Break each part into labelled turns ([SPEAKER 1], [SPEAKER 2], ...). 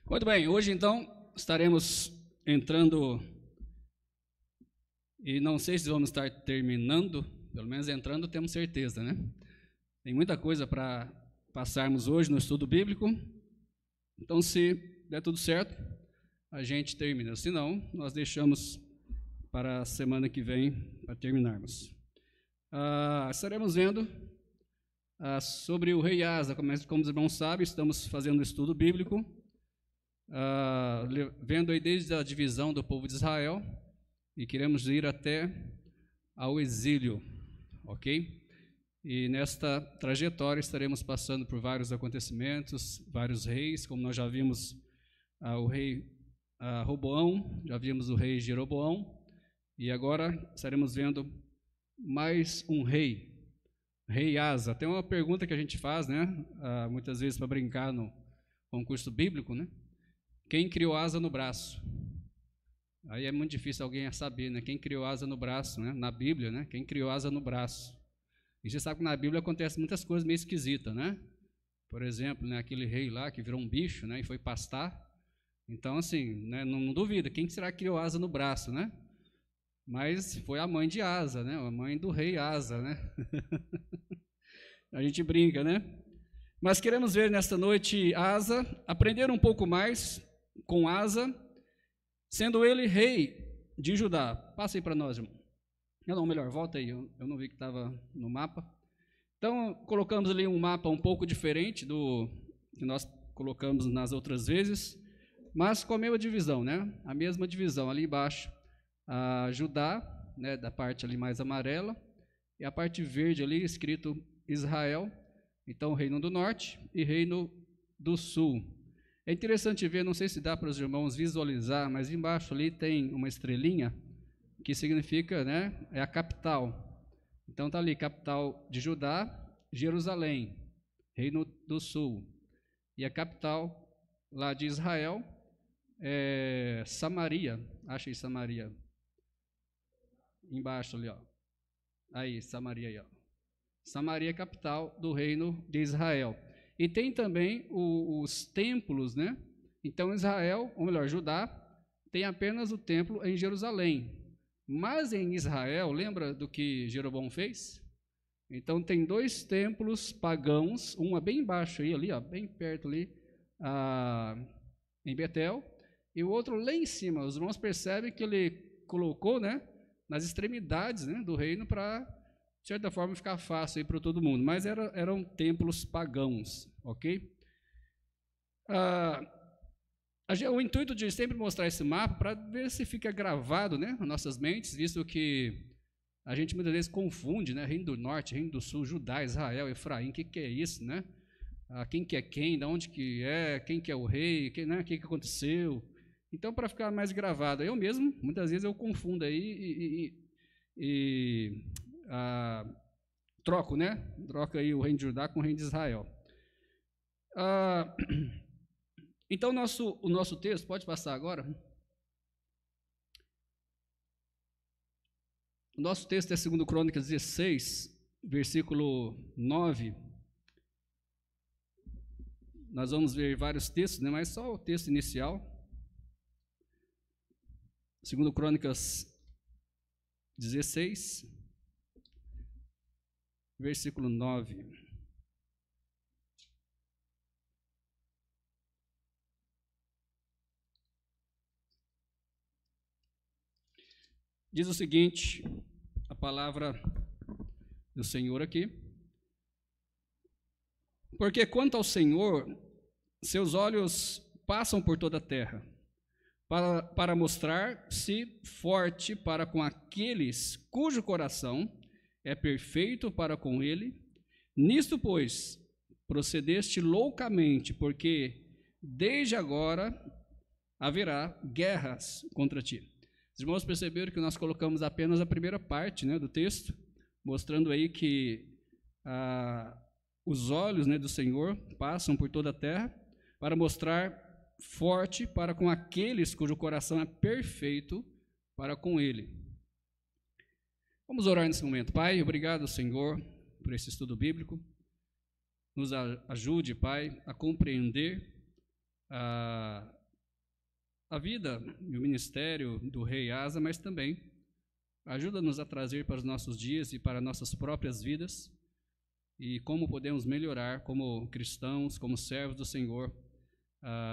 [SPEAKER 1] Muito bem, hoje então estaremos entrando, e não sei se vamos estar terminando, pelo menos entrando temos certeza, né? Tem muita coisa para passarmos hoje no estudo bíblico, então se der tudo certo, a gente termina, se não, nós deixamos para a semana que vem para terminarmos. Estaremos vendo sobre o rei Asa, como os irmãos sabem, estamos fazendo um estudo bíblico, vendo aí desde a divisão do povo de Israel, e queremos ir até ao exílio, ok? E nesta trajetória estaremos passando por vários acontecimentos, vários reis, como nós já vimos o rei Roboão, já vimos o rei Jeroboão, e agora estaremos vendo mais um rei, rei Asa. Tem uma pergunta que a gente faz, né, muitas vezes para brincar no concurso bíblico, né? Quem criou asa no braço? Aí é muito difícil alguém saber, né? Quem criou asa no braço, né? Na Bíblia, né? Quem criou asa no braço? E você sabe que na Bíblia acontece muitas coisas meio esquisitas, né? Por exemplo, né, aquele rei lá que virou um bicho, né? E foi pastar. Então, assim, né, não duvida, quem será que criou asa no braço, né? Mas foi a mãe de Asa, né? A mãe do rei Asa, né? A gente brinca, né? Mas queremos ver nesta noite Asa, aprender um pouco mais com Asa, sendo ele rei de Judá. Passa aí para nós, irmão. Não, melhor, volta aí, eu não vi que estava no mapa. Então, colocamos ali um mapa um pouco diferente do que nós colocamos nas outras vezes, mas com a mesma divisão, né? A mesma divisão, ali embaixo, Judá, né, da parte ali mais amarela, e a parte verde ali, escrito Israel, então Reino do Norte e Reino do Sul. É interessante ver, não sei se dá para os irmãos visualizar, mas embaixo ali tem uma estrelinha, que significa, né, é a capital. Então está ali, capital de Judá, Jerusalém, Reino do Sul. E a capital lá de Israel é Samaria, achei Samaria. Embaixo ali, ó. Aí, Samaria aí, ó. Samaria é capital do reino de Israel. E tem também os templos, né? Então Israel, ou melhor, Judá, tem apenas o templo em Jerusalém. Mas em Israel, lembra do que Jeroboão fez? Então tem dois templos pagãos, um é bem embaixo aí, ali, ó, bem perto ali, em Betel, e o outro lá em cima. Os irmãos percebem que ele colocou, né, nas extremidades, né, do reino para, de certa forma, ficar fácil para todo mundo, mas eram templos pagãos, ok? O intuito de sempre mostrar esse mapa para ver se fica gravado, né, nas nossas mentes, visto que a gente muitas vezes confunde, né, Reino do Norte, Reino do Sul, Judá, Israel, Efraim, o que é isso, né? Quem que é quem, de onde que é, quem que é o rei, né, o que aconteceu. Então, para ficar mais gravado, eu mesmo, muitas vezes eu confundo aí troco, né? Troca aí o reino de Judá com o reino de Israel. Então, o nosso texto, pode passar agora? O nosso texto é 2 Crônicas 16, versículo 9. Nós vamos ver vários textos, né? Mas só o texto inicial. 2 Crônicas 16, versículo 9. Diz o seguinte, a palavra do Senhor aqui. Porque quanto ao Senhor, seus olhos passam por toda a terra, para mostrar-se forte para com aqueles cujo coração é perfeito para com ele. Nisto, pois, procedeste loucamente, porque desde agora haverá guerras contra ti. Os irmãos perceberam que nós colocamos apenas a primeira parte, né, do texto, mostrando aí que os olhos, né, do Senhor passam por toda a terra para mostrar forte para com aqueles cujo coração é perfeito para com ele. Vamos orar nesse momento. Pai, obrigado, Senhor, por esse estudo bíblico. Nos ajude, Pai, a compreender a vida e o ministério do rei Asa, mas também ajuda-nos a trazer para os nossos dias e para nossas próprias vidas e como podemos melhorar como cristãos, como servos do Senhor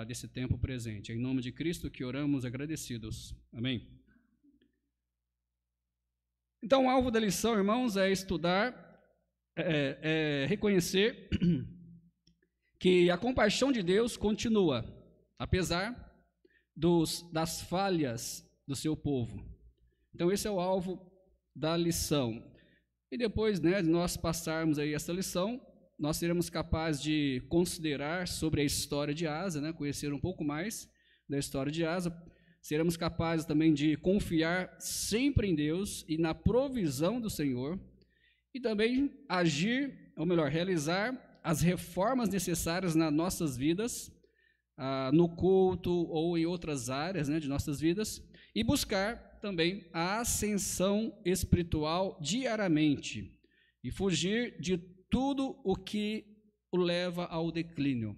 [SPEAKER 1] desse tempo presente. Em nome de Cristo que oramos agradecidos. Amém. Então, o alvo da lição, irmãos, é estudar, reconhecer que a compaixão de Deus continua, apesar das falhas do seu povo. Então, esse é o alvo da lição. E depois, de nós passarmos aí essa lição, nós seremos capazes de considerar sobre a história de Asa, conhecer um pouco mais da história de Asa. Seremos capazes também de confiar sempre em Deus e na provisão do Senhor, e também agir, ou melhor, realizar as reformas necessárias nas nossas vidas, no culto ou em outras áreas de nossas vidas, e buscar também a ascensão espiritual diariamente, e fugir de tudo o que o leva ao declínio.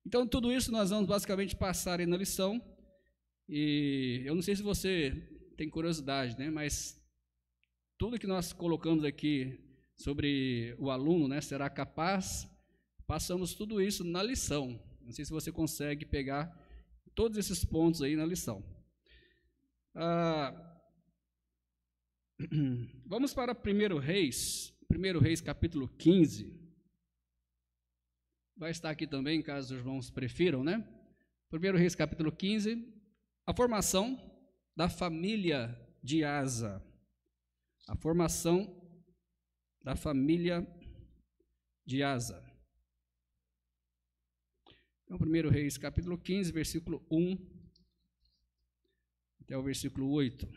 [SPEAKER 1] Então, tudo isso nós vamos basicamente passar aí na lição. E eu não sei se você tem curiosidade, mas tudo que nós colocamos aqui sobre o aluno, será capaz, passamos tudo isso na lição. Não sei se você consegue pegar todos esses pontos aí na lição. Vamos para 1 Reis capítulo 15. Vai estar aqui também, caso os irmãos prefiram, 1 Reis capítulo 15. A formação da família de Asa. A formação da família de Asa. Então, 1 Reis, capítulo 15, versículo 1 até o versículo 8.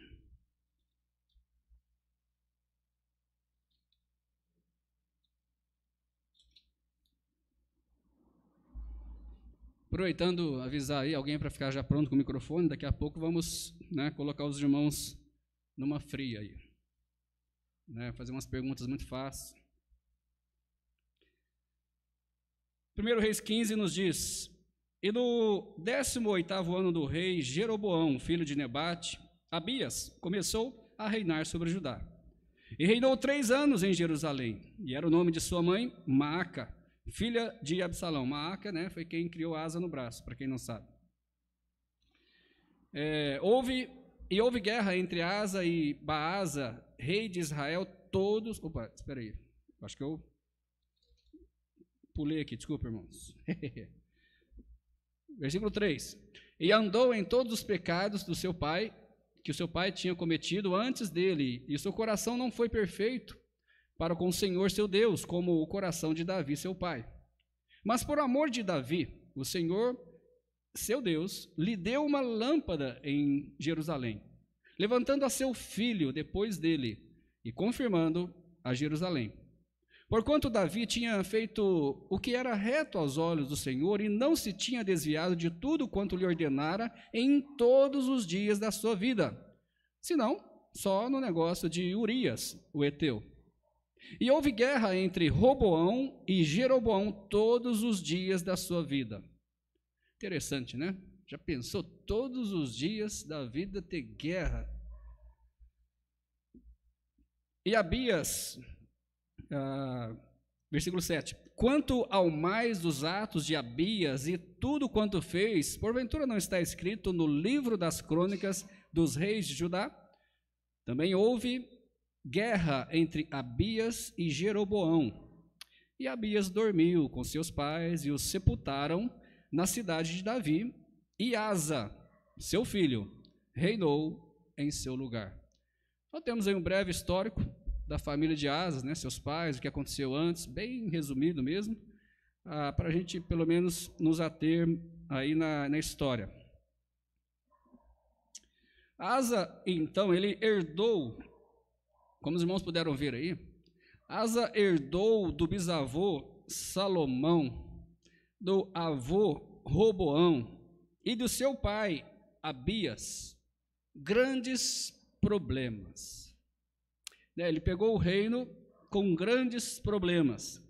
[SPEAKER 1] Aproveitando, avisar aí alguém para ficar já pronto com o microfone, daqui a pouco vamos colocar os irmãos numa fria aí, fazer umas perguntas muito fáceis. 1 Reis 15 nos diz: E no 18º ano do rei Jeroboão, filho de Nebate, Abias começou a reinar sobre Judá. E reinou 3 anos em Jerusalém, e era o nome de sua mãe Maaca, filha de Absalão. Maaca, foi quem criou Asa no braço, para quem não sabe. Houve guerra entre Asa e Baasa, rei de Israel, todos... Opa, espera aí, acho que eu pulei aqui, desculpa, irmãos. Versículo 3. E andou em todos os pecados do seu pai, que o seu pai tinha cometido antes dele, e seu coração não foi perfeito para com o Senhor seu Deus, como o coração de Davi, seu pai. Mas por amor de Davi, o Senhor, seu Deus, lhe deu uma lâmpada em Jerusalém, levantando a seu filho depois dele, e confirmando a Jerusalém. Porquanto Davi tinha feito o que era reto aos olhos do Senhor, e não se tinha desviado de tudo quanto lhe ordenara em todos os dias da sua vida, senão só no negócio de Urias, o heteu. E houve guerra entre Roboão e Jeroboão todos os dias da sua vida. Interessante, Já pensou todos os dias da vida ter guerra? E Abias, versículo 7. Quanto ao mais dos atos de Abias e tudo quanto fez, porventura não está escrito no livro das crônicas dos reis de Judá? Também houve guerra entre Abias e Jeroboão. E Abias dormiu com seus pais e os sepultaram na cidade de Davi, e Asa, seu filho, reinou em seu lugar. Então temos aí um breve histórico da família de Asa, seus pais, o que aconteceu antes, bem resumido mesmo, para a gente pelo menos nos ater aí na história. Asa, então, ele herdou, como os irmãos puderam ver aí, Asa herdou do bisavô Salomão, do avô Roboão e do seu pai Abias grandes problemas. Ele pegou o reino com grandes problemas.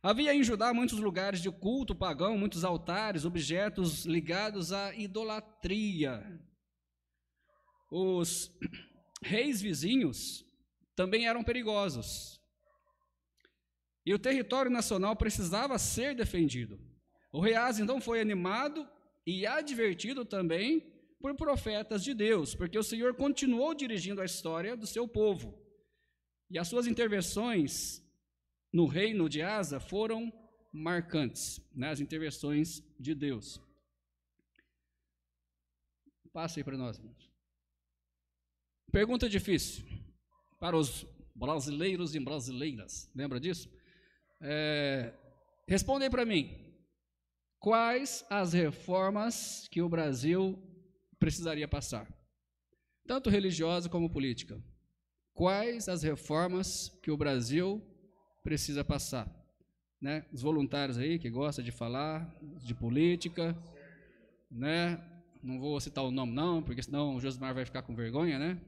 [SPEAKER 1] Havia em Judá muitos lugares de culto pagão, muitos altares, objetos ligados à idolatria. Os reis vizinhos também eram perigosos. E o território nacional precisava ser defendido. O rei Asa então foi animado e advertido também por profetas de Deus, porque o Senhor continuou dirigindo a história do seu povo. E as suas intervenções no reino de Asa foram marcantes, né? As intervenções de Deus. Passa aí para nós, irmãos. Pergunta difícil para os brasileiros e brasileiras. Lembra disso? Respondem para mim. Quais as reformas que o Brasil precisaria passar? Tanto religiosa como política. Quais as reformas que o Brasil precisa passar? Né? Os voluntários aí que gostam de falar de política, né? Não vou citar o nome não, porque senão o Josimar vai ficar com vergonha, né?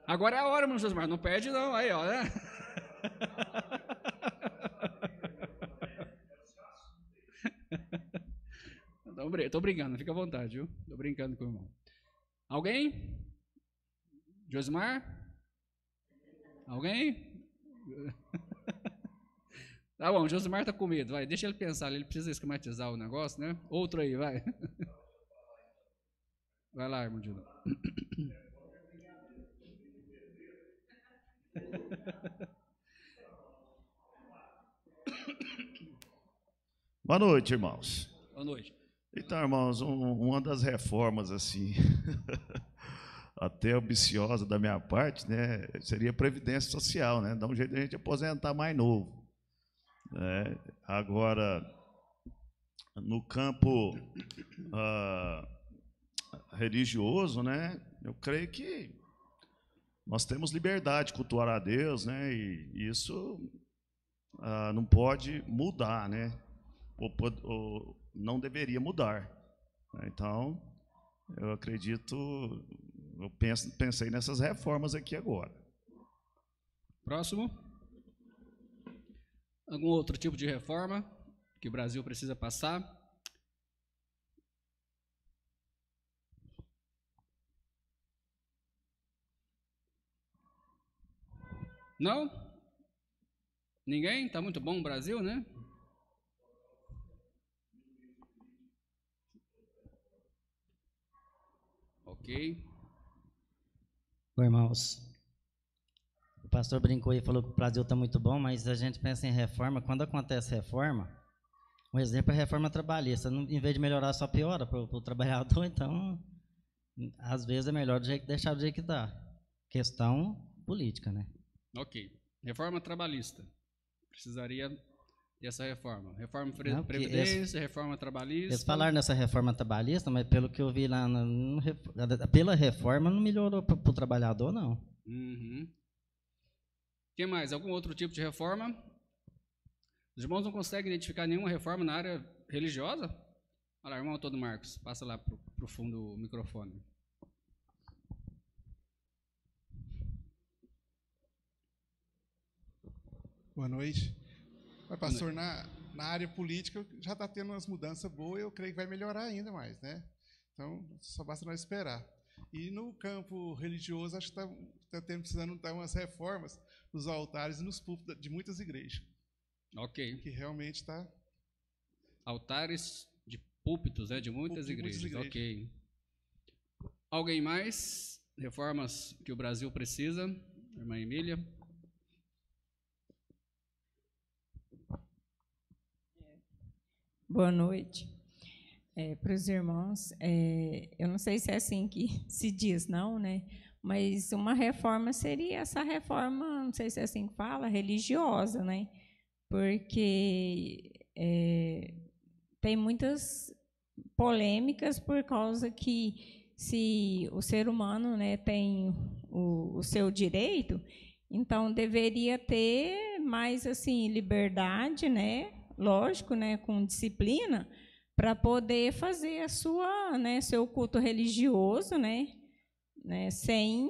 [SPEAKER 1] Agora é a hora, meu Josimar, não perde não, aí ó, né? Estou brincando, fica à vontade, viu? Estou brincando com o irmão. Alguém? Josimar? Alguém? Tá bom, o Josimar está com medo, vai, deixa ele pensar, ele precisa esquematizar o negócio, né? Outro aí, vai. Vai lá, irmão Dilo.
[SPEAKER 2] Boa noite, irmãos.
[SPEAKER 1] Boa noite.
[SPEAKER 2] Então, irmãos, uma das reformas, assim, até ambiciosa da minha parte, né, seria a Previdência Social, né, dar um jeito de a gente aposentar mais novo. Né? Agora, no campo religioso, né, eu creio que nós temos liberdade de cultuar a Deus, né, e isso não pode mudar, né, ou não deveria mudar. Então, eu acredito, eu pensei nessas reformas aqui agora.
[SPEAKER 1] Próximo. Algum outro tipo de reforma que o Brasil precisa passar? Não? Ninguém? Está muito bom o Brasil, né? Ok.
[SPEAKER 3] Oi, irmãos. O pastor brincou e falou que o Brasil está muito bom, mas a gente pensa em reforma. Quando acontece reforma, um exemplo é a reforma trabalhista. Em vez de melhorar, só piora para o trabalhador. Então, às vezes é melhor deixar do jeito que dá. Questão política, né?
[SPEAKER 1] Ok. Reforma trabalhista. Precisaria dessa reforma. Reforma
[SPEAKER 3] Não,
[SPEAKER 1] Previdência, reforma trabalhista.
[SPEAKER 3] Eles falaram nessa reforma trabalhista, mas pelo que eu vi lá, pela reforma não melhorou para o trabalhador, não.
[SPEAKER 1] Uhum. O que mais? Algum outro tipo de reforma? Os irmãos não conseguem identificar nenhuma reforma na área religiosa? Olha lá, irmão Antônio Marcos, passa lá para o fundo o microfone.
[SPEAKER 4] Boa noite. Mas, pastor, na área política já está tendo umas mudanças boas e eu creio que vai melhorar ainda mais, né? Então, só basta nós esperar. E no campo religioso, acho que está precisando dar umas reformas nos altares e nos púlpitos de muitas igrejas.
[SPEAKER 1] Ok.
[SPEAKER 4] Que realmente está...
[SPEAKER 1] Altares de púlpitos, né, de muitas igrejas. Ok. Alguém mais? Reformas que o Brasil precisa? Irmã Emília?
[SPEAKER 5] Boa noite. Para os irmãos, eu não sei se é assim que se diz, não, né? Mas uma reforma seria essa reforma, não sei se é assim que fala, religiosa, né? Porque tem muitas polêmicas por causa que se o ser humano, né, tem o seu direito, então deveria ter mais assim liberdade, né? Lógico, né, com disciplina, para poder fazer a sua, né, seu culto religioso, né, sem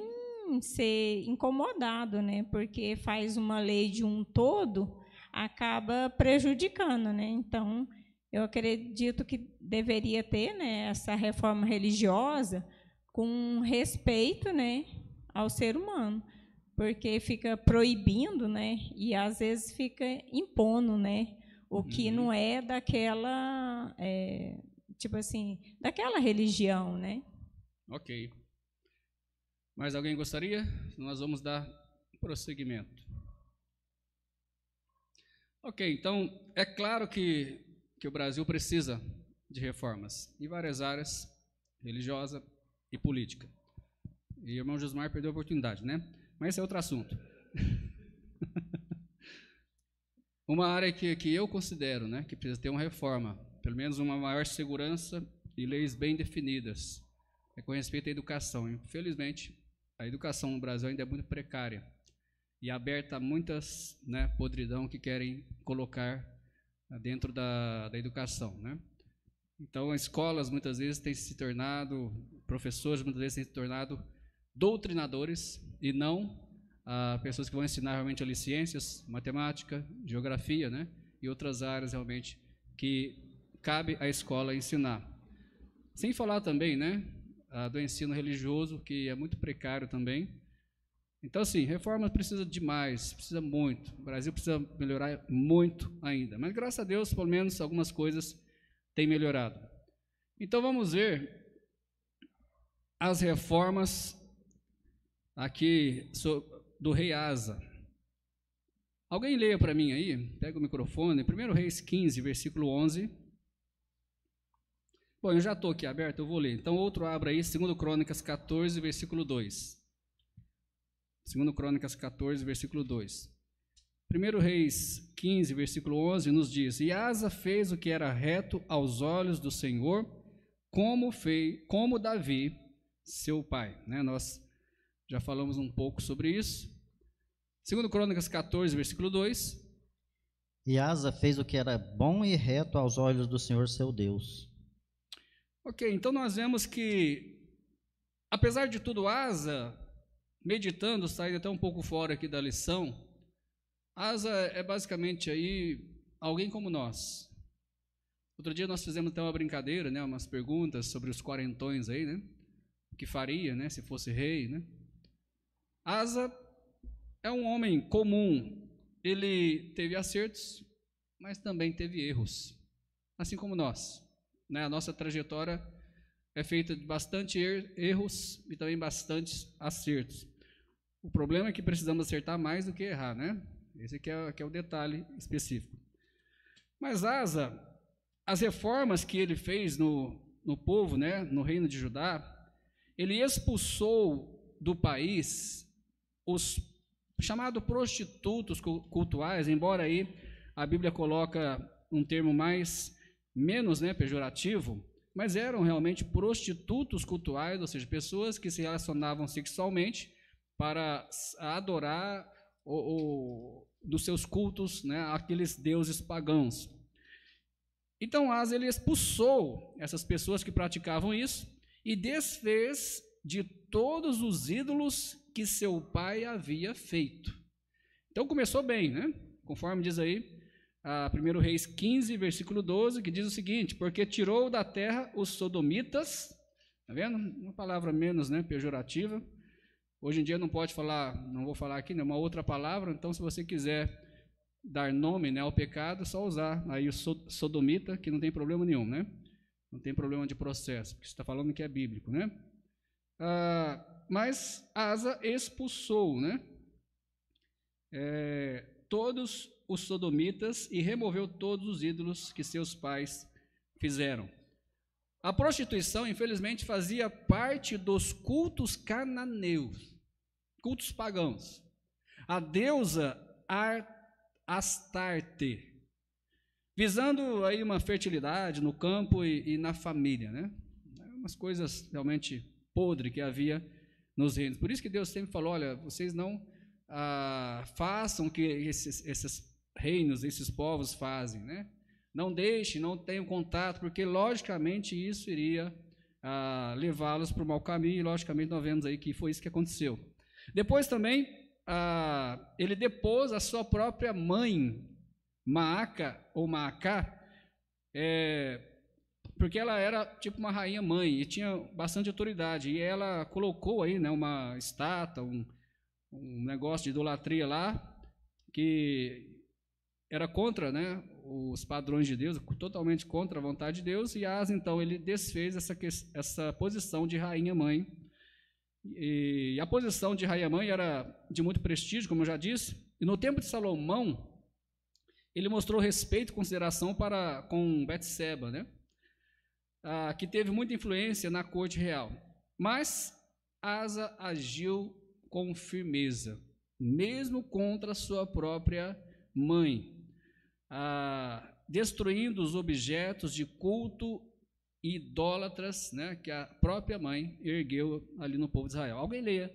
[SPEAKER 5] ser incomodado, né? Porque faz uma lei de um todo, acaba prejudicando, né? Então, eu acredito que deveria ter, né, essa reforma religiosa com respeito, né, ao ser humano, porque fica proibindo, né, e às vezes fica impondo, né, o que não é daquela, tipo assim, daquela religião, né?
[SPEAKER 1] Ok. Mais alguém gostaria? Nós vamos dar prosseguimento. Ok, então, é claro que o Brasil precisa de reformas em várias áreas, religiosa e política. E o irmão Josmar perdeu a oportunidade, né? Mas esse é outro assunto. Uma área que eu considero, né, que precisa ter uma reforma, pelo menos uma maior segurança e leis bem definidas, é com respeito à educação. Infelizmente, a educação no Brasil ainda é muito precária e aberta a muitas, né, podridão que querem colocar dentro da educação, né? Então, as escolas muitas vezes têm se tornado, professores muitas vezes têm se tornado doutrinadores e não pessoas que vão ensinar realmente ali ciências, matemática, geografia, né? E outras áreas realmente que cabe à escola ensinar. Sem falar também, né, do ensino religioso, que é muito precário também. Então, assim, reforma precisa demais, precisa muito. O Brasil precisa melhorar muito ainda. Mas, graças a Deus, pelo menos algumas coisas têm melhorado. Então, vamos ver as reformas aqui do rei Asa. Alguém leia para mim aí, pega o microfone, 1 Reis 15, versículo 11. Bom, eu já estou aqui aberto, eu vou ler. Então, outro abra aí, 2 Crônicas 14, versículo 2. 2 Crônicas 14, versículo 2. 1 Reis 15, versículo 11, nos diz: E Asa fez o que era reto aos olhos do Senhor, como Davi, seu pai. Né? Nós já falamos um pouco sobre isso. 2 Crônicas 14, versículo 2.
[SPEAKER 3] E Asa fez o que era bom e reto aos olhos do Senhor seu Deus.
[SPEAKER 1] Ok, então nós vemos que, apesar de tudo, Asa, meditando, saindo até um pouco fora aqui da lição, Asa é basicamente aí alguém como nós. Outro dia nós fizemos até uma brincadeira, né, umas perguntas sobre os quarentões aí, né, o que faria, né, se fosse rei, né. Asa é um homem comum, ele teve acertos, mas também teve erros, assim como nós, né, a nossa trajetória é feita de bastante erros e também bastante acertos. O problema é que precisamos acertar mais do que errar, né? Esse que é o detalhe específico. Mas Asa, as reformas que ele fez no povo, né, no reino de Judá, ele expulsou do país os chamados prostitutos cultuais, embora aí a Bíblia coloca um termo menos, né, pejorativo, mas eram realmente prostitutos cultuais, ou seja, pessoas que se relacionavam sexualmente para adorar dos seus cultos, né, aqueles deuses pagãos. Então Asa, ele expulsou essas pessoas que praticavam isso e desfez de todos os ídolos que seu pai havia feito. Então começou bem, né? Conforme diz aí, 1 Reis 15, versículo 12, que diz o seguinte: porque tirou da terra os sodomitas, tá vendo? Uma palavra menos, né, pejorativa. Hoje em dia não pode falar, não vou falar aqui, né, uma outra palavra, então se você quiser dar nome, né, ao pecado, é só usar aí o sodomita, que não tem problema nenhum, né? Não tem problema de processo, porque você está falando que é bíblico, né? Mas Asa expulsou, né, todos os sodomitas e removeu todos os ídolos que seus pais fizeram. A prostituição, infelizmente, fazia parte dos cultos cananeus, cultos pagãos. A deusa Astarte, visando aí uma fertilidade no campo e na família, né? Umas coisas realmente podres que havia nos reinos. Por isso que Deus sempre falou: olha, vocês não façam o que esses reinos, esses povos fazem, né? Não deixem, não tenham contato, porque logicamente isso iria levá-los para o mau caminho, e logicamente nós vemos aí que foi isso que aconteceu. Depois também, ele depôs a sua própria mãe, Maaca, ou Maacá, porque ela era tipo uma rainha mãe e tinha bastante autoridade, e ela colocou aí, né, uma estátua, um negócio de idolatria lá, que era contra, né, os padrões de Deus, totalmente contra a vontade de Deus, e Asa, então, ele desfez essa posição de rainha-mãe, e a posição de rainha-mãe era de muito prestígio, como eu já disse, e no tempo de Salomão, ele mostrou respeito e consideração com Betseba, né, que teve muita influência na corte real, mas Asa agiu com firmeza, mesmo contra sua própria mãe, destruindo os objetos de culto idólatras, né, que a própria mãe ergueu ali no povo de Israel. Alguém leia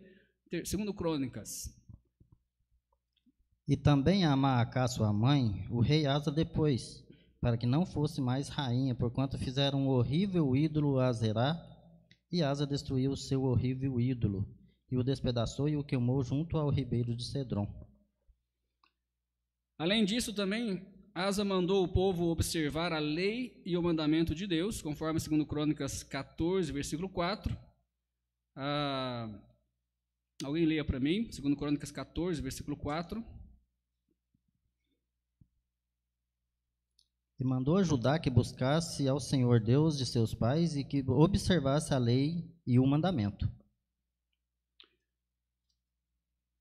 [SPEAKER 1] 2 Crônicas.
[SPEAKER 3] E também a Maacá, sua mãe, o rei Asa depois, para que não fosse mais rainha, porquanto fizeram um horrível ídolo a Azerá, e Asa destruiu o seu horrível ídolo, e o despedaçou e o queimou junto ao ribeiro de Cedron.
[SPEAKER 1] Além disso, também, Asa mandou o povo observar a lei e o mandamento de Deus, conforme 2 Crônicas 14, versículo 4. Alguém leia para mim, 2 Crônicas 14, versículo 4.
[SPEAKER 3] E mandou a Judá que buscasse ao Senhor Deus de seus pais e que observasse a lei e o mandamento.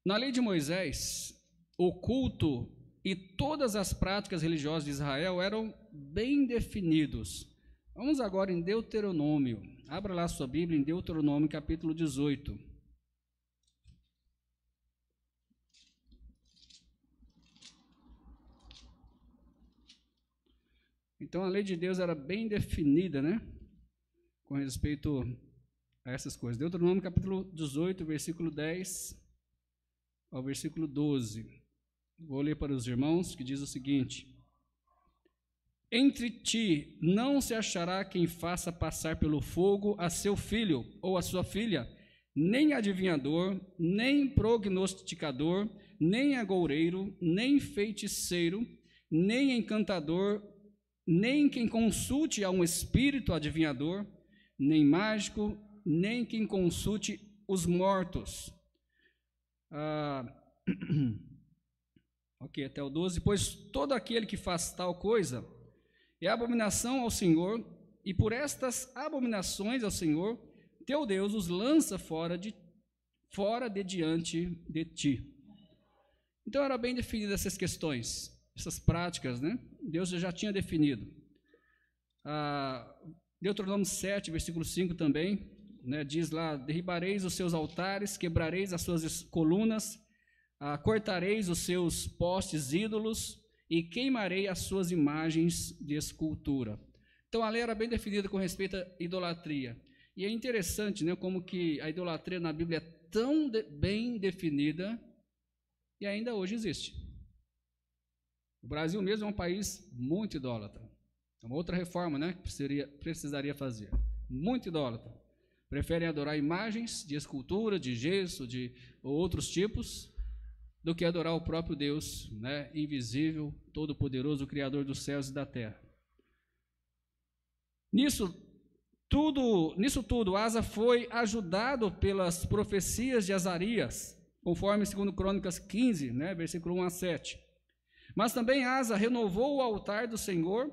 [SPEAKER 1] Na lei de Moisés, o culto e todas as práticas religiosas de Israel eram bem definidos. Vamos agora em Deuteronômio. Abra lá a sua Bíblia em Deuteronômio, capítulo 18. Então, a lei de Deus era bem definida, né? Com respeito a essas coisas. Deuteronômio, capítulo 18, versículo 10 ao versículo 12. Vou ler para os irmãos, que diz o seguinte: Entre ti não se achará quem faça passar pelo fogo a seu filho ou a sua filha, nem adivinhador, nem prognosticador, nem agoureiro, nem feiticeiro, nem encantador, nem quem consulte a um espírito adivinhador, nem mágico, nem quem consulte os mortos. Ok, até o 12. Pois todo aquele que faz tal coisa é abominação ao Senhor, e por estas abominações ao Senhor, teu Deus, os lança fora de diante de ti. Então, era bem definida essas questões, essas práticas, né? Deus já tinha definido. Deuteronômio 7, versículo 5 também, né, diz lá: derribareis os seus altares, quebrareis as suas colunas, cortareis os seus postes ídolos e queimarei as suas imagens de escultura. Então, a lei era bem definida com respeito à idolatria. E é interessante, né, como que a idolatria na Bíblia é tão bem definida e ainda hoje existe. O Brasil mesmo é um país muito idólatra. É uma outra reforma, né, que precisaria fazer. Muito idólatra. Preferem adorar imagens de escultura, de gesso, ou outros tipos, do que adorar o próprio Deus, né, invisível, todo-poderoso, Criador dos céus e da terra. Nisso tudo, Asa foi ajudado pelas profecias de Azarias, conforme 2 Crônicas 15, né, versículo 1 a 7. Mas também Asa renovou o altar do Senhor,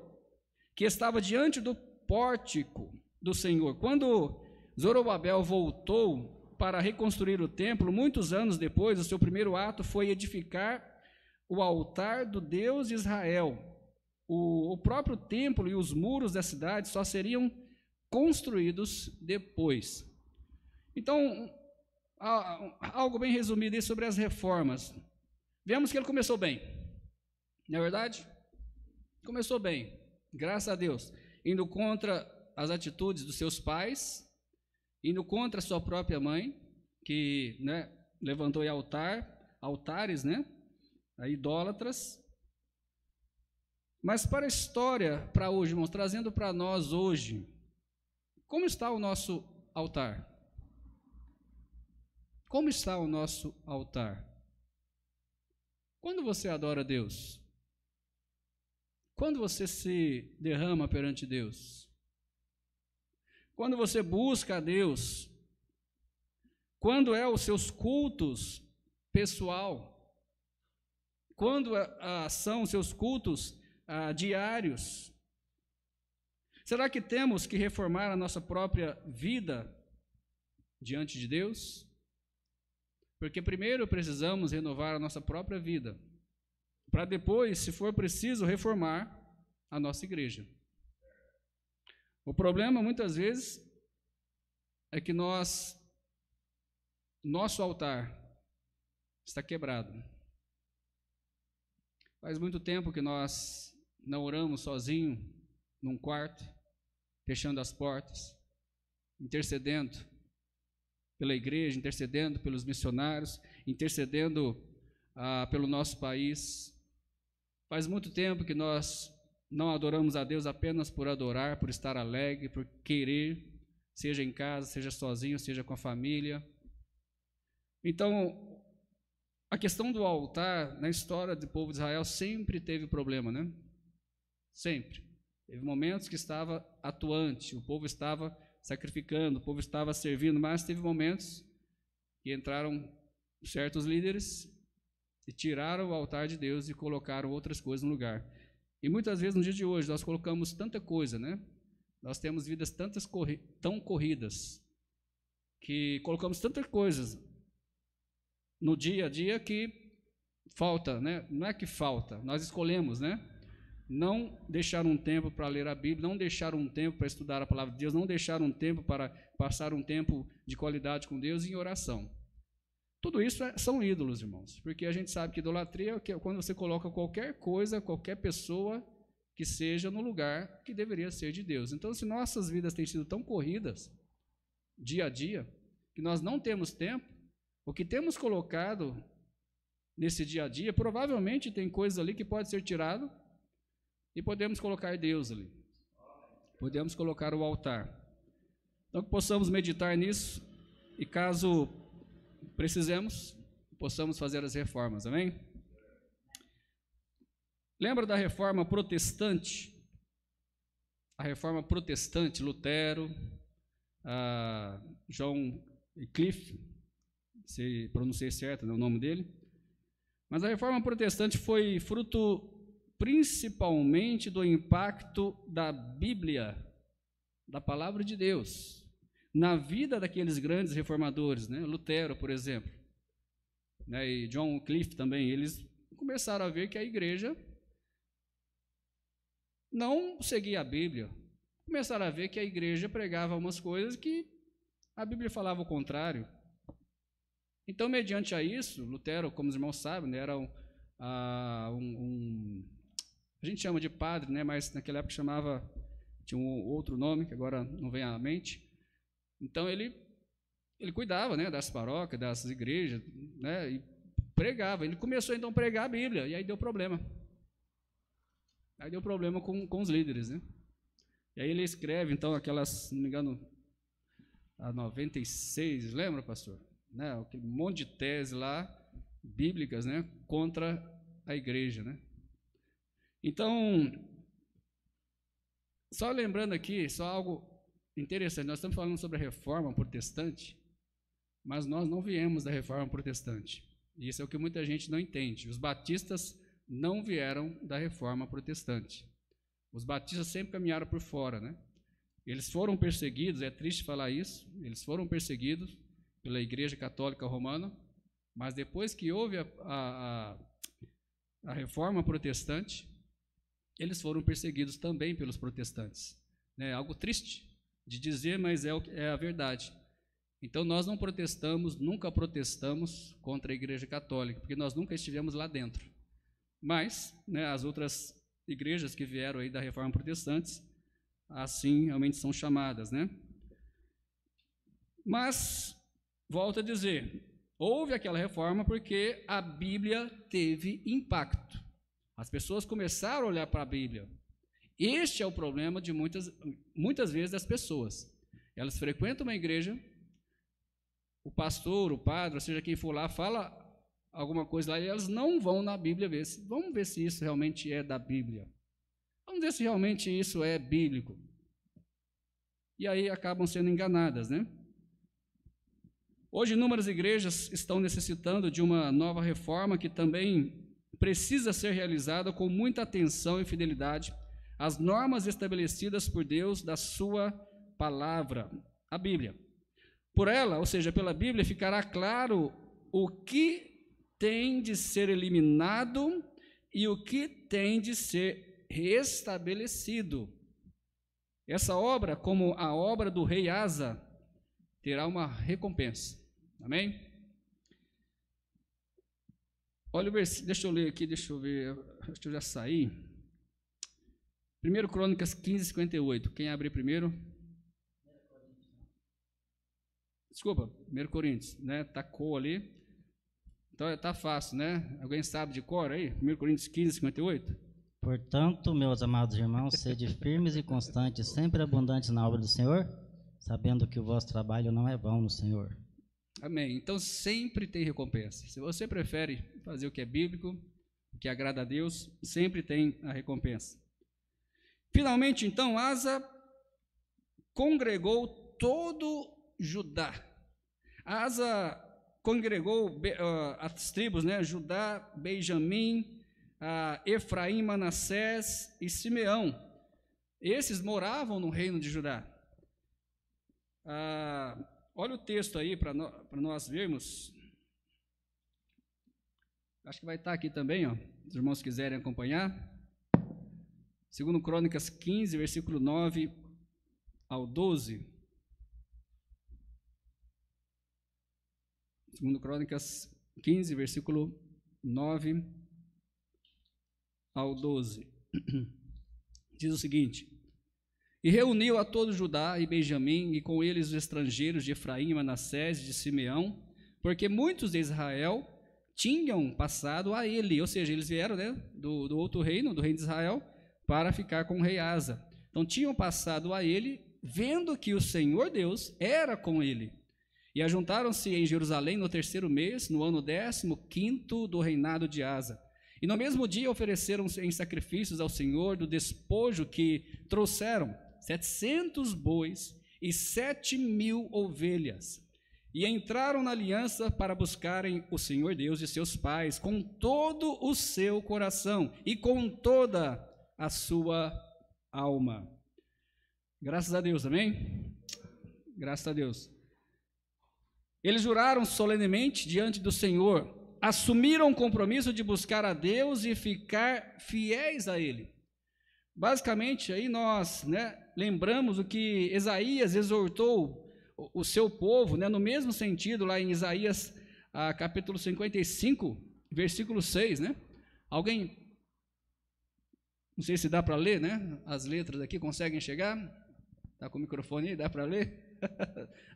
[SPEAKER 1] que estava diante do pórtico do Senhor. Quando Zorobabel voltou para reconstruir o templo, muitos anos depois, o seu primeiro ato foi edificar o altar do Deus de Israel. O próprio templo e os muros da cidade só seriam construídos depois. Então, algo bem resumido aí sobre as reformas. Vemos que ele começou bem. Não é verdade? Começou bem, graças a Deus, indo contra as atitudes dos seus pais, indo contra a sua própria mãe, que, né, levantou altares, né, idólatras. Mas para a história, para hoje, irmãos, trazendo para nós hoje, como está o nosso altar? Como está o nosso altar? Quando você adora a Deus? Quando você se derrama perante Deus? Quando você busca a Deus? Quando é os seus cultos pessoal? Quando são os seus cultos diários? Será que temos que reformar a nossa própria vida diante de Deus? Porque primeiro precisamos renovar a nossa própria vida, para depois, se for preciso, reformar a nossa igreja. O problema, muitas vezes, é que nosso altar está quebrado. Faz muito tempo que nós não oramos sozinho, num quarto, fechando as portas, intercedendo pela igreja, intercedendo pelos missionários, intercedendo pelo nosso país. Faz muito tempo que nós não adoramos a Deus apenas por adorar, por estar alegre, por querer, seja em casa, seja sozinho, seja com a família. Então, a questão do altar, na história do povo de Israel, sempre teve problema, né? Sempre. Teve momentos que estava atuante, o povo estava sacrificando, o povo estava servindo, mas teve momentos que entraram certos líderes e tiraram o altar de Deus e colocaram outras coisas no lugar. E muitas vezes, no dia de hoje, nós colocamos tanta coisa, né? Nós temos vidas tão corridas, que colocamos tantas coisas no dia a dia que falta, né? Não é que falta, nós escolhemos, né? Não deixar um tempo para ler a Bíblia, não deixar um tempo para estudar a palavra de Deus, não deixar um tempo para passar um tempo de qualidade com Deus em oração. Tudo isso são ídolos, irmãos, porque a gente sabe que idolatria é quando você coloca qualquer coisa, qualquer pessoa que seja no lugar que deveria ser de Deus. Então, se nossas vidas têm sido tão corridas, dia a dia, que nós não temos tempo, o que temos colocado nesse dia a dia, provavelmente tem coisas ali que pode ser tirado e podemos colocar Deus ali. Podemos colocar o altar. Então, que possamos meditar nisso e caso precisemos, possamos fazer as reformas, amém? Lembra da reforma protestante? A reforma protestante, Lutero, John Wycliffe, se pronunciei certo, né, o nome dele, mas a reforma protestante foi fruto principalmente do impacto da Bíblia, da palavra de Deus, na vida daqueles grandes reformadores, né? Lutero, por exemplo, né? E John Wycliffe também, eles começaram a ver que a igreja não seguia a Bíblia, começaram a ver que a igreja pregava umas coisas que a Bíblia falava o contrário. Então, mediante a isso, Lutero, como os irmãos sabem, né, era a gente chama de padre, né, mas naquela época tinha um outro nome, que agora não vem à mente. Então, ele cuidava, né, das paróquias, das igrejas, né, e pregava. Ele começou, então, a pregar a Bíblia, e aí deu problema. Aí deu problema com os líderes, né? E aí ele escreve, então, aquelas, se não me engano, a 96, lembra, pastor? Né, aquele monte de tese lá, bíblicas, né, contra a igreja, né? Então, só lembrando aqui, só algo interessante, nós estamos falando sobre a reforma protestante, mas nós não viemos da reforma protestante. Isso é o que muita gente não entende. Os batistas não vieram da reforma protestante. Os batistas sempre caminharam por fora, né? Eles foram perseguidos, é triste falar isso, eles foram perseguidos pela Igreja Católica Romana, mas depois que houve a reforma protestante, eles foram perseguidos também pelos protestantes. É algo triste de dizer, mas é a verdade. Então, nós não protestamos, nunca protestamos contra a Igreja Católica, porque nós nunca estivemos lá dentro. Mas, né, as outras igrejas que vieram aí da Reforma Protestante, assim realmente são chamadas, né? Mas, volto a dizer, houve aquela reforma porque a Bíblia teve impacto. As pessoas começaram a olhar para a Bíblia. Este é o problema de muitas vezes das pessoas. Elas frequentam uma igreja, o pastor, o padre, ou seja, quem for lá, fala alguma coisa lá, e elas não vão na Bíblia ver. Vamos ver se isso realmente é da Bíblia. Vamos ver se realmente isso é bíblico. E aí acabam sendo enganadas, né? Hoje, inúmeras igrejas estão necessitando de uma nova reforma que também precisa ser realizada com muita atenção e fidelidade às normas estabelecidas por Deus da sua palavra, a Bíblia. Por ela, ou seja, pela Bíblia, ficará claro o que tem de ser eliminado e o que tem de ser restabelecido. Essa obra, como a obra do rei Asa, terá uma recompensa. Amém? Olha o versículo, deixa eu ler aqui, deixa eu ver, acho que eu já saí. 1 Crônicas 15, 58. Quem abre primeiro? Desculpa, 1 Coríntios, né? Tacou ali. Então tá fácil, né? Alguém sabe de cor aí? 1 Coríntios 15, 58?
[SPEAKER 3] Portanto, meus amados irmãos, sede firmes e constantes, sempre abundantes na obra do Senhor, sabendo que o vosso trabalho não é vão no Senhor.
[SPEAKER 1] Amém. Então sempre tem recompensa. Se você prefere fazer o que é bíblico, o que agrada a Deus, sempre tem a recompensa. Finalmente, então, Asa congregou todo Judá. Asa congregou as tribos, né? Judá, Benjamim, Efraim, Manassés e Simeão. Esses moravam no reino de Judá. Olha o texto aí para nós vermos. Acho que vai estar aqui também, ó, se os irmãos quiserem acompanhar. 2 Crônicas 15, versículo 9 ao 12. 2 Crônicas 15, versículo 9 ao 12. Diz o seguinte: E reuniu a todo Judá e Benjamim, e com eles os estrangeiros de Efraim, Manassés e de Simeão, porque muitos de Israel tinham passado a ele, ou seja, eles vieram, né, do outro reino, do reino de Israel, para ficar com o rei Asa. Então tinham passado a ele, vendo que o Senhor Deus era com ele. E ajuntaram-se em Jerusalém no 3º mês, no ano 15º do reinado de Asa. E no mesmo dia ofereceram em sacrifícios ao Senhor do despojo que trouxeram 700 bois e 7.000 ovelhas. E entraram na aliança para buscarem o Senhor Deus de seus pais com todo o seu coração e com toda a sua alma. Graças a Deus, amém? Graças a Deus. Eles juraram solenemente diante do Senhor, assumiram o compromisso de buscar a Deus e ficar fiéis a Ele. Basicamente, aí nós, né, lembramos o que Isaías exortou o seu povo, né, no mesmo sentido, lá em Isaías, capítulo 55, versículo 6, né? Alguém, não sei se dá para ler, né? As letras aqui, conseguem chegar? Está com o microfone aí, dá para ler?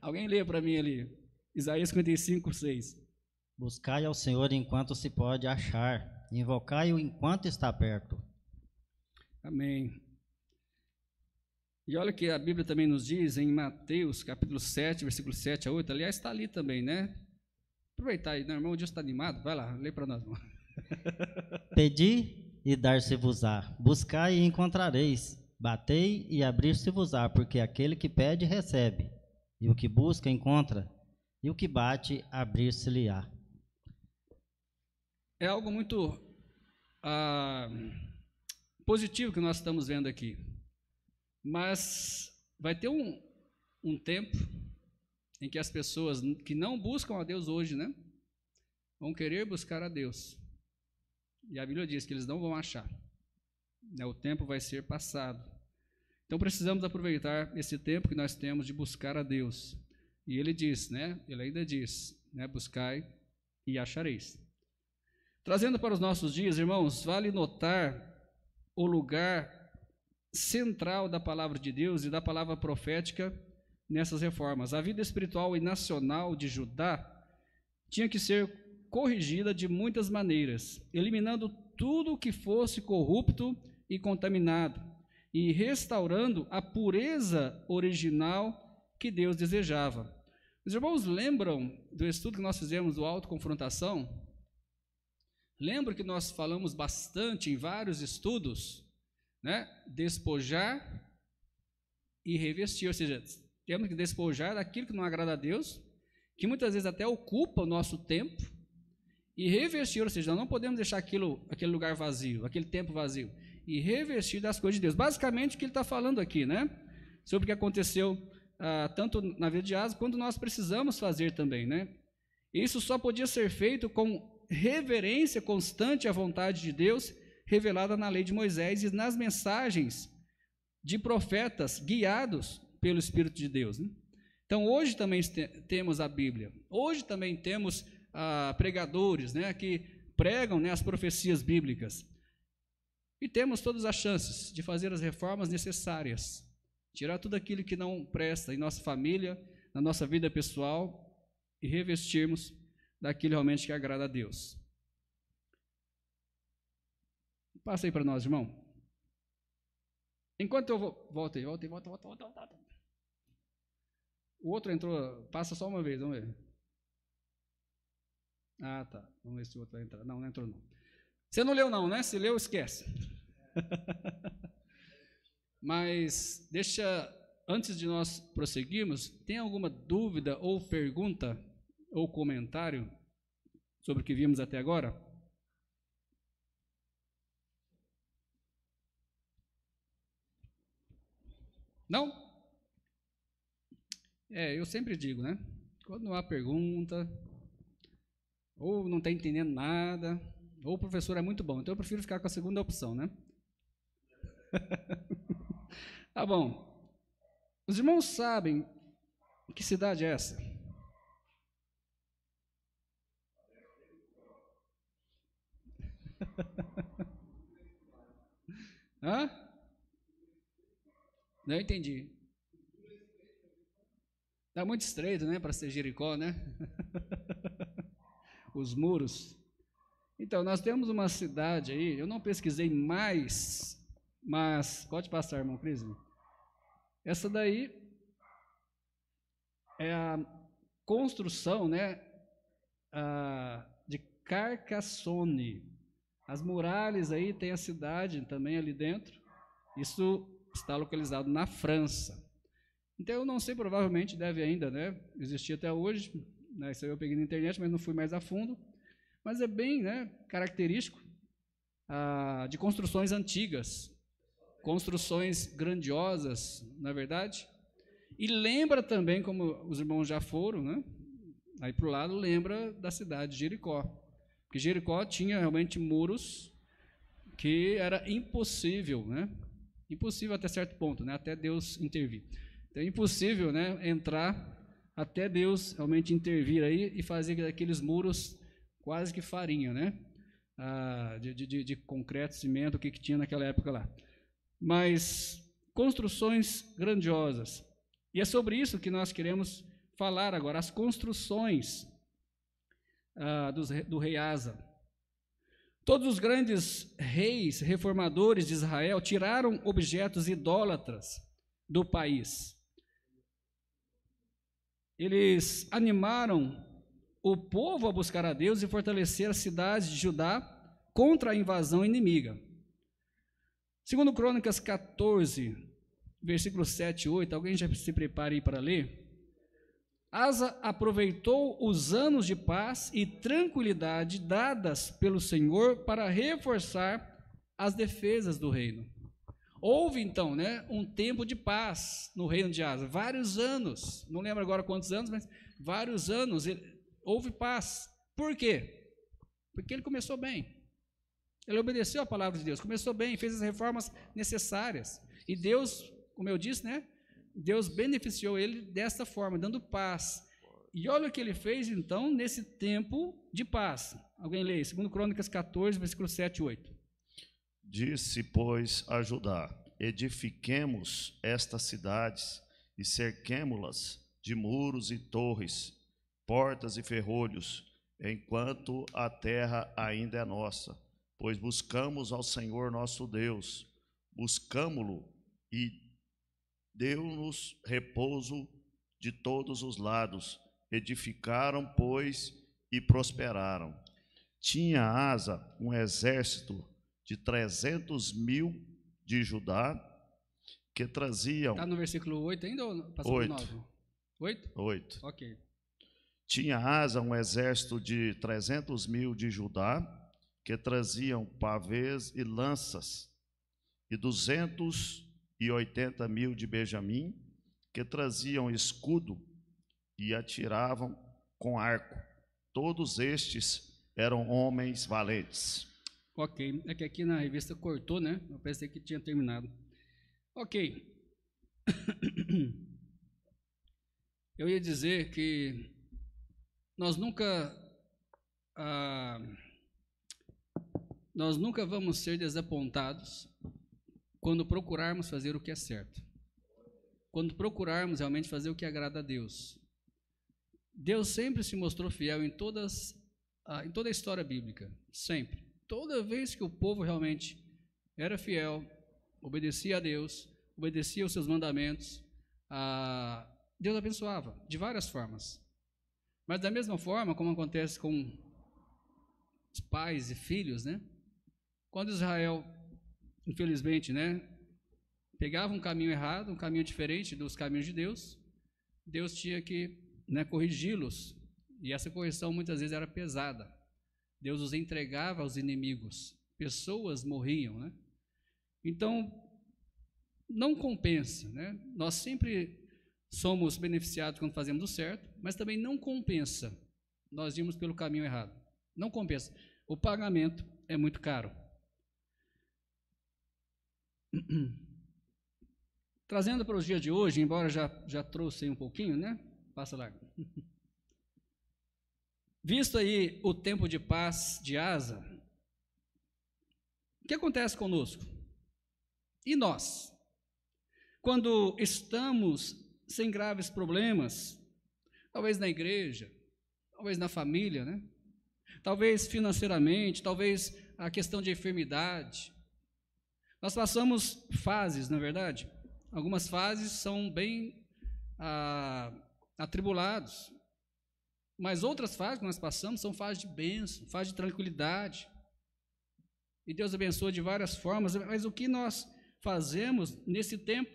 [SPEAKER 1] Alguém lê para mim ali, Isaías 55, 6.
[SPEAKER 3] Buscai ao Senhor enquanto se pode achar, invocai-o enquanto está perto.
[SPEAKER 1] Amém. E olha que a Bíblia também nos diz em Mateus, capítulo 7, versículo 7 a 8, aliás, está ali também, né? Aproveitar aí, né, irmão? O Deus está animado, vai lá, lê para nós, irmão.
[SPEAKER 3] Pedi e dar-se-vos-á, buscai e encontrareis, batei e abrir-se-vos-á, porque aquele que pede, recebe, e o que busca, encontra, e o que bate, abrir-se-lhe-á.
[SPEAKER 1] É algo muito positivo que nós estamos vendo aqui. Mas vai ter um tempo em que as pessoas que não buscam a Deus hoje, né, vão querer buscar a Deus. E a Bíblia diz que eles não vão achar. Né, o tempo vai ser passado. Então precisamos aproveitar esse tempo que nós temos de buscar a Deus. E ele diz, né, ele ainda diz, né, buscai e achareis. Trazendo para os nossos dias, irmãos, vale notar o lugar central da palavra de Deus e da palavra profética nessas reformas. A vida espiritual e nacional de Judá tinha que ser corrigida de muitas maneiras, eliminando tudo o que fosse corrupto e contaminado e restaurando a pureza original que Deus desejava. Os irmãos lembram do estudo que nós fizemos do autoconfrontação? Lembram que nós falamos bastante em vários estudos, né? Despojar e revestir, ou seja, temos que despojar daquilo que não agrada a Deus, que muitas vezes até ocupa o nosso tempo, e revestir, ou seja, nós não podemos deixar aquele lugar vazio, aquele tempo vazio, e revestir das coisas de Deus. Basicamente o que ele está falando aqui, né? Sobre o que aconteceu tanto na vida de Asa, quanto nós precisamos fazer também, né? Isso só podia ser feito com reverência constante à vontade de Deus, revelada na lei de Moisés e nas mensagens de profetas guiados pelo Espírito de Deus, né? Então, hoje também temos a Bíblia, hoje também temos pregadores, né, que pregam, né, as profecias bíblicas, e temos todas as chances de fazer as reformas necessárias, tirar tudo aquilo que não presta em nossa família, na nossa vida pessoal, e revestirmos daquilo realmente que agrada a Deus. Passa aí para nós, irmão. Enquanto eu vou... Volta. O outro entrou, passa só uma vez, vamos ver. Ah, tá. Vamos ver se o outro vai entrar. Não, não entrou não. Você não leu não, né? Se leu, esquece. Mas antes de nós prosseguirmos, tem alguma dúvida ou pergunta ou comentário sobre o que vimos até agora? Não? Eu sempre digo, né? Quando não há pergunta, ou não está entendendo nada, ou o professor é muito bom, então eu prefiro ficar com a segunda opção, né? Tá bom. Os irmãos sabem que cidade é essa? Hã? Não entendi. Está muito estreito, né, para ser Jericó, né? Os muros. Então, nós temos uma cidade aí, eu não pesquisei mais, mas pode passar, irmão Cris. Essa daí é a construção, né, de Carcassonne. As muralhas aí, tem a cidade também ali dentro. Isso está localizado na França. Então, eu não sei, provavelmente deve ainda, né, existir até hoje, né, isso aí eu peguei na internet, mas não fui mais a fundo, mas é bem, né, característico de construções antigas, construções grandiosas, na verdade, e lembra também, como os irmãos já foram, né, aí para o lado, lembra da cidade de Jericó, porque Jericó tinha realmente muros que era impossível, né, impossível até certo ponto, né, até Deus intervir. Então é impossível, né, entrar até Deus realmente intervir aí e fazer aqueles muros quase que farinha, né, de concreto, cimento, o que tinha naquela época lá. Mas construções grandiosas. E é sobre isso que nós queremos falar agora, as construções do rei Asa. Todos os grandes reis reformadores de Israel tiraram objetos idólatras do país. Eles animaram o povo a buscar a Deus e fortalecer as cidades de Judá contra a invasão inimiga. Segundo Crônicas 14, versículos 7 e 8, alguém já se prepare aí para ler. Asa aproveitou os anos de paz e tranquilidade dadas pelo Senhor para reforçar as defesas do reino. Houve então, né, um tempo de paz no reino de Asa, vários anos, não lembro agora quantos anos, mas vários anos houve paz. Por quê? Porque ele começou bem, ele obedeceu a palavra de Deus, começou bem, fez as reformas necessárias, e Deus, como eu disse, né, Deus beneficiou ele desta forma, dando paz. E olha o que ele fez então nesse tempo de paz. Alguém lê, 2 Crônicas 14, versículos 7 e 8.
[SPEAKER 2] Disse, pois, a Judá: edifiquemos estas cidades e cerquemo-las de muros e torres, portas e ferrolhos, enquanto a terra ainda é nossa, pois buscamos ao Senhor nosso Deus, buscamo-lo e deu-nos repouso de todos os lados, edificaram, pois, e prosperaram. Tinha Asa um exército de 300.000 de Judá, que traziam...
[SPEAKER 1] Está no versículo 8 ainda ou passou para 9? 8?
[SPEAKER 2] 8.
[SPEAKER 1] Ok.
[SPEAKER 2] Tinha Asa um exército de 300.000 de Judá, que traziam pavês e lanças, e 280.000 de Benjamim, que traziam escudo e atiravam com arco. Todos estes eram homens valentes.
[SPEAKER 1] Ok, é que aqui na revista cortou, né? Eu pensei que tinha terminado. Ok. Eu ia dizer que nós nunca vamos ser desapontados quando procurarmos fazer o que é certo. Quando procurarmos realmente fazer o que agrada a Deus. Deus sempre se mostrou fiel em toda a história bíblica, sempre. Toda vez que o povo realmente era fiel, obedecia a Deus, obedecia aos seus mandamentos, Deus abençoava de várias formas. Mas da mesma forma como acontece com os pais e filhos, né? Quando Israel, infelizmente, né, pegava um caminho errado, um caminho diferente dos caminhos de Deus, Deus tinha que, né, corrigi-los, e essa correção muitas vezes era pesada. Deus os entregava aos inimigos, pessoas morriam, né? Então, não compensa, né? Nós sempre somos beneficiados quando fazemos o certo, mas também não compensa nós irmos pelo caminho errado. Não compensa. O pagamento é muito caro. Trazendo para os dias de hoje, embora já trouxe aí um pouquinho, né? Passa lá. Visto aí o tempo de paz de Asa, o que acontece conosco? E nós? Quando estamos sem graves problemas, talvez na igreja, talvez na família, né? Talvez financeiramente, talvez a questão de enfermidade. Nós passamos fases, na verdade. Algumas fases são bem atribulados, mas outras fases que nós passamos são fases de bênção, fases de tranquilidade. E Deus abençoa de várias formas, mas o que nós fazemos nesse tempo?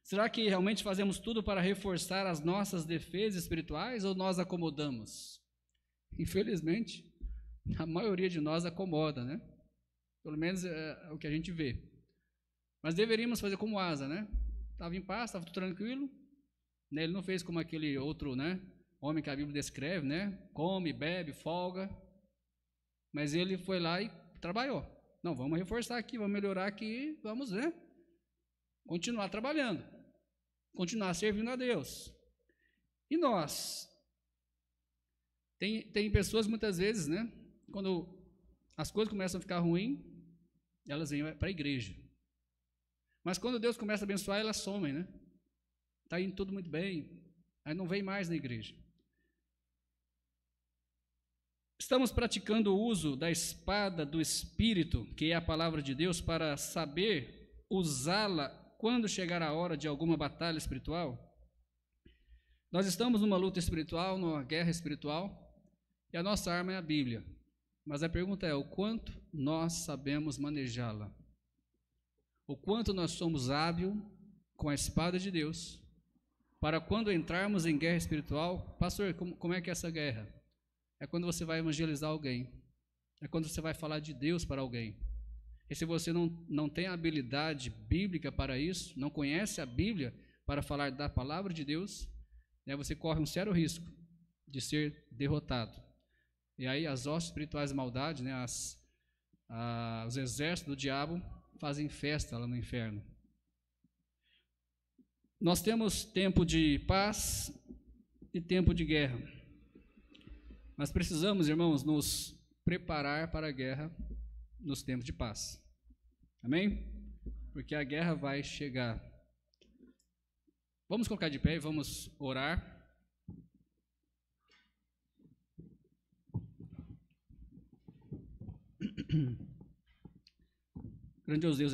[SPEAKER 1] Será que realmente fazemos tudo para reforçar as nossas defesas espirituais ou nós acomodamos? Infelizmente, a maioria de nós acomoda, né? Pelo menos é o que a gente vê. Mas deveríamos fazer como Asa, né? Estava em paz, estava tudo tranquilo. Né? Ele não fez como aquele outro, né, homem que a Bíblia descreve, né? Come, bebe, folga. Mas ele foi lá e trabalhou. Não, vamos reforçar aqui, vamos melhorar aqui, vamos, né? Continuar trabalhando. Continuar servindo a Deus. E nós? Tem pessoas muitas vezes, né? Quando as coisas começam a ficar ruins, elas vêm para a igreja. Mas quando Deus começa a abençoar, elas somem, né? Está indo tudo muito bem, aí não vem mais na igreja. Estamos praticando o uso da espada do Espírito, que é a palavra de Deus, para saber usá-la quando chegar a hora de alguma batalha espiritual? Nós estamos numa luta espiritual, numa guerra espiritual, e a nossa arma é a Bíblia. Mas a pergunta é, o quanto nós sabemos manejá-la? O quanto nós somos hábil com a espada de Deus, para quando entrarmos em guerra espiritual, pastor, como é que é essa guerra? É quando você vai evangelizar alguém, é quando você vai falar de Deus para alguém. E se você não tem habilidade bíblica para isso, não conhece a Bíblia para falar da palavra de Deus, né, você corre um sério risco de ser derrotado. E aí as hostes espirituais da maldade, né, os exércitos do diabo fazem festa lá no inferno. Nós temos tempo de paz e tempo de guerra. Mas precisamos, irmãos, nos preparar para a guerra nos tempos de paz. Amém? Porque a guerra vai chegar. Vamos colocar de pé e vamos orar. Grandioso Deus,